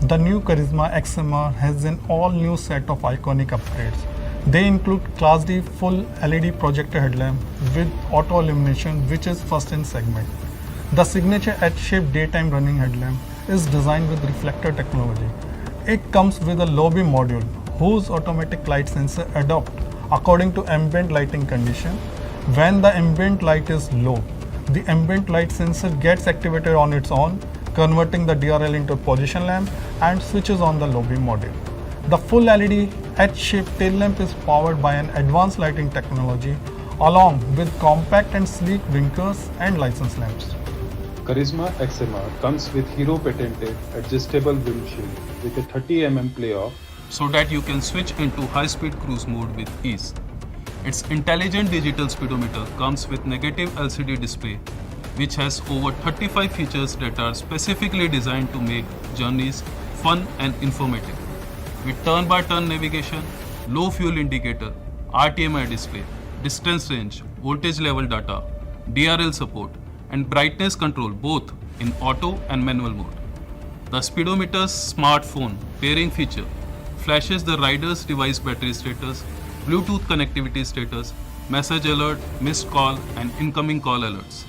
The new Charisma XMR has an all-new set of iconic upgrades. They include Class D full LED projector headlamp with auto illumination, which is first in segment. The signature H-shaped daytime running headlamp is designed with reflector technology. It comes with a low beam module whose automatic light sensor adapts according to ambient lighting condition. When the ambient light is low, the ambient light sensor gets activated on its own, converting the DRL into a position lamp and switches on the low beam module. The full LED H-shaped tail lamp is powered by an advanced lighting technology along with compact and sleek blinkers and license lamps. Charisma XMR comes with Hero patented adjustable windshield with a 30 mm playoff so that you can switch into high-speed cruise mode with ease. Its intelligent digital speedometer comes with negative LCD display, which has over 35 features that are specifically designed to make journeys fun and informative. With turn-by-turn navigation, low fuel indicator, RTMI display, distance range, voltage level data, DRL support, and brightness control both in auto and manual mode. The speedometer's smartphone pairing feature flashes the rider's device battery status, Bluetooth connectivity status, message alert, missed call, and incoming call alerts.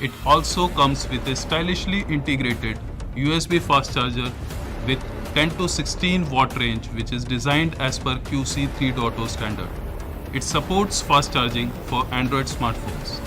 It also comes with a stylishly integrated USB fast charger with 10 to 16 watt range, which is designed as per QC 3.0 standard. It supports fast charging for Android smartphones.